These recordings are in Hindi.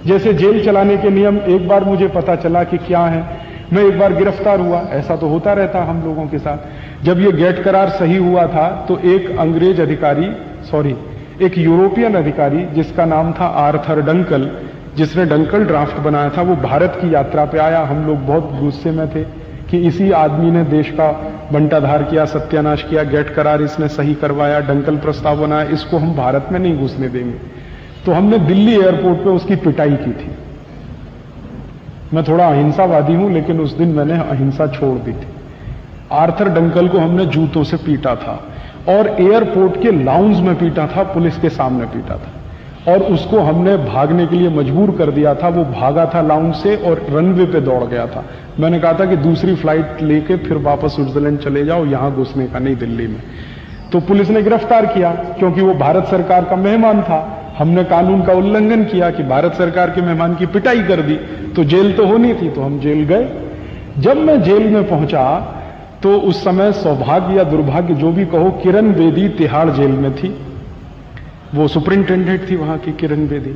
जैसे जेल चलाने के नियम एक बार मुझे पता चला कि क्या है, मैं एक बार गिरफ्तार हुआ, ऐसा तो होता रहता हम लोगों के साथ। जब ये गेट करार सही हुआ था तो एक अंग्रेज अधिकारी, एक यूरोपियन अधिकारी जिसका नाम था आर्थर डंकल, जिसने डंकल ड्राफ्ट बनाया था, वो भारत की यात्रा पे आया। हम लोग बहुत गुस्से में थे कि इसी आदमी ने देश का बंटाधार किया, सत्यानाश किया, गेट करार इसने सही करवाया, डंकल प्रस्ताव बनाया, इसको हम भारत में नहीं घुसने देंगे। तो हमने दिल्ली एयरपोर्ट पे उसकी पिटाई की थी। मैं थोड़ा अहिंसावादी हूं, लेकिन उस दिन मैंने अहिंसा छोड़ दी थी। आर्थर डंकल को हमने जूतों से पीटा था और एयरपोर्ट के लाउंज में पीटा था, पुलिस के सामने पीटा था, और उसको हमने भागने के लिए मजबूर कर दिया था। वो भागा था लाउंज से और रनवे पे दौड़ गया था। मैंने कहा था कि दूसरी फ्लाइट लेके फिर वापस स्विट्जरलैंड चले जाओ, यहां घुसने का नहीं दिल्ली में। तो पुलिस ने गिरफ्तार किया क्योंकि वो भारत सरकार का मेहमान था। हमने कानून का उल्लंघन किया कि भारत सरकार के मेहमान की पिटाई कर दी, तो जेल तो होनी थी, तो हम जेल गए। जब मैं जेल में पहुंचा तो उस समय सौभाग्य या दुर्भाग्य जो भी कहो, किरण बेदी तिहाड़ जेल में थी। वो सुपरिंटेंडेंट थी वहां की, किरण बेदी।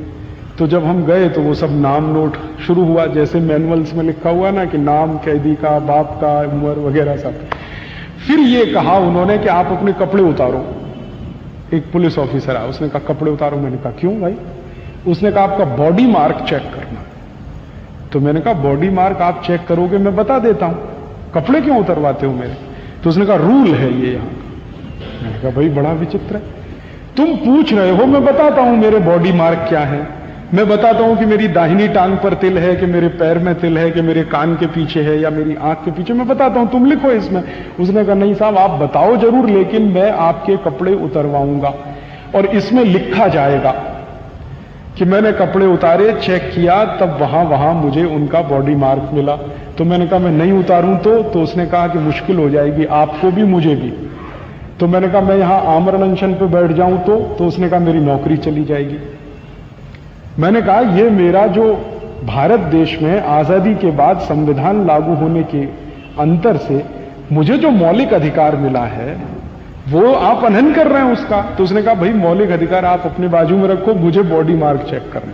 तो जब हम गए तो वो सब नाम नोट शुरू हुआ, जैसे मैनुअल्स में लिखा हुआ ना कि नाम कैदी का, बाप का, उम्र वगैरह सब। फिर ये कहा उन्होंने कि आप अपने कपड़े उतारो। एक पुलिस ऑफिसर आया, उसने कहा कपड़े उतारो। मैंने कहा क्यों भाई? उसने कहा आपका बॉडी मार्क चेक करना। तो मैंने कहा बॉडी मार्क आप चेक करोगे, मैं बता देता हूं, कपड़े क्यों उतरवाते हो मेरे? तो उसने कहा रूल है ये यहां का। मैंने कहा भाई बड़ा विचित्र है, तुम पूछ रहे हो, मैं बताता हूं मेरे बॉडी मार्क क्या है। मैं बताता हूं कि मेरी दाहिनी टांग पर तिल है, कि मेरे पैर में तिल है, कि मेरे कान के पीछे है या मेरी आंख के पीछे, मैं बताता हूं, तुम लिखो इसमें। उसने कहा नहीं साहब आप बताओ जरूर, लेकिन मैं आपके कपड़े उतरवाऊंगा और इसमें लिखा जाएगा कि मैंने कपड़े उतारे, चेक किया, तब वहां मुझे उनका बॉडी मार्क मिला। तो मैंने कहा मैं नहीं उतारूं तो उसने कहा कि मुश्किल हो जाएगी आपको भी मुझे भी। तो मैंने कहा मैं यहां आमरण अनशन पे बैठ जाऊं तो उसने कहा मेरी नौकरी चली जाएगी। मैंने कहा ये मेरा जो भारत देश में आजादी के बाद संविधान लागू होने के अंतर से मुझे जो मौलिक अधिकार मिला है वो आप अनहन कर रहे हैं उसका। तो उसने कहा भाई मौलिक अधिकार आप अपने बाजू में रखो, मुझे बॉडी मार्क चेक करना।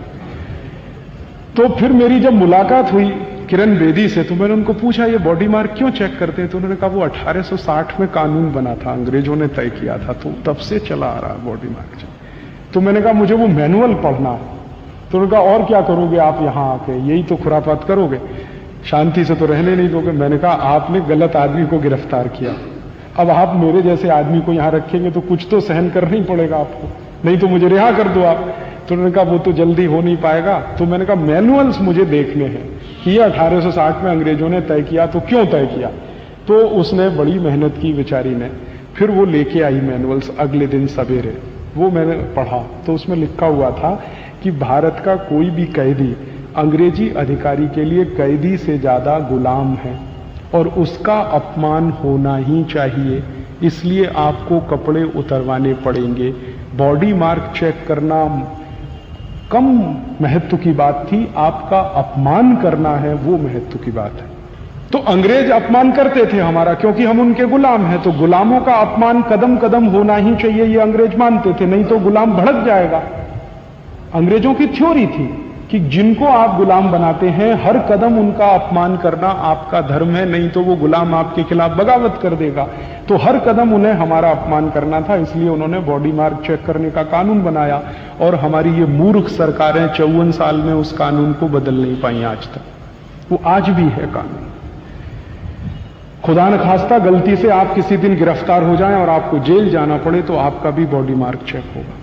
तो फिर मेरी जब मुलाकात हुई किरण बेदी से तो मैंने उनको पूछा ये बॉडी मार्क क्यों चेक करते हैं? तो उन्होंने कहा वो 1860 में कानून बना था, अंग्रेजों ने तय किया था, तो तब से चला आ रहा है बॉडी मार्क चेक। तो मैंने कहा मुझे वो मैनुअल पढ़ना है। तो उन्होंने कहा और क्या करोगे आप यहां आके, यही तो खुरापात करोगे, शांति से तो रहने नहीं दोगे। मैंने कहा आपने गलत आदमी को गिरफ्तार किया, अब आप मेरे जैसे आदमी को यहां रखेंगे तो कुछ तो सहन करना ही पड़ेगा आपको, नहीं तो मुझे रिहा कर दो आप। तो उन्होंने कहा वो तो जल्दी हो नहीं पाएगा। तो मैंने कहा मैनुअल्स मुझे देखने हैं कि ये 1860 में अंग्रेजों ने तय किया, तो क्यों तय किया? तो उसने बड़ी मेहनत की बेचारी ने, फिर वो लेके आई मैनुअल्स अगले दिन सवेरे। वो मैंने पढ़ा तो उसमें लिखा हुआ था कि भारत का कोई भी कैदी अंग्रेजी अधिकारी के लिए कैदी से ज्यादा गुलाम है और उसका अपमान होना ही चाहिए, इसलिए आपको कपड़े उतरवाने पड़ेंगे। बॉडी मार्क चेक करना कम महत्व की बात थी, आपका अपमान करना है वो महत्व की बात है। तो अंग्रेज अपमान करते थे हमारा क्योंकि हम उनके गुलाम हैं, तो गुलामों का अपमान कदम कदम होना ही चाहिए ये अंग्रेज मानते थे, नहीं तो गुलाम भड़क जाएगा। अंग्रेजों की थ्योरी थी कि जिनको आप गुलाम बनाते हैं हर कदम उनका अपमान करना आपका धर्म है, नहीं तो वो गुलाम आपके खिलाफ बगावत कर देगा। तो हर कदम उन्हें हमारा अपमान करना था, इसलिए उन्होंने बॉडी मार्क चेक करने का कानून बनाया। और हमारी ये मूर्ख सरकारें 54 साल में उस कानून को बदल नहीं पाई आज तक, वो आज भी है कानून। खुदा न खास्ता गलती से आप किसी दिन गिरफ्तार हो जाएं और आपको जेल जाना पड़े तो आपका भी बॉडी मार्क चेक होगा,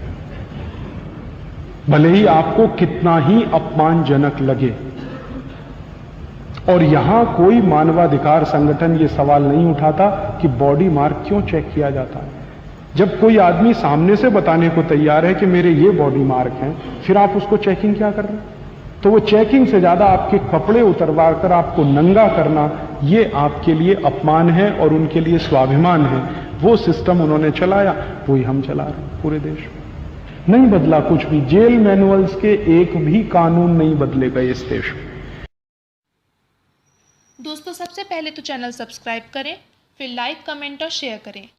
भले ही आपको कितना ही अपमानजनक लगे। और यहां कोई मानवाधिकार संगठन ये सवाल नहीं उठाता कि बॉडी मार्क क्यों चेक किया जाता है। जब कोई आदमी सामने से बताने को तैयार है कि मेरे ये बॉडी मार्क हैं, फिर आप उसको चेकिंग क्या कर रहे हैं? तो वो चेकिंग से ज्यादा आपके कपड़े उतरवा कर आपको नंगा करना, ये आपके लिए अपमान है और उनके लिए स्वाभिमान है। वो सिस्टम उन्होंने चलाया, वही हम चला रहे हैं पूरे देश में। नहीं बदला कुछ भी, जेल मैनुअल्स के एक भी कानून नहीं बदले गए इस देश में। दोस्तों सबसे पहले तो चैनल सब्सक्राइब करें, फिर लाइक, कमेंट और शेयर करें।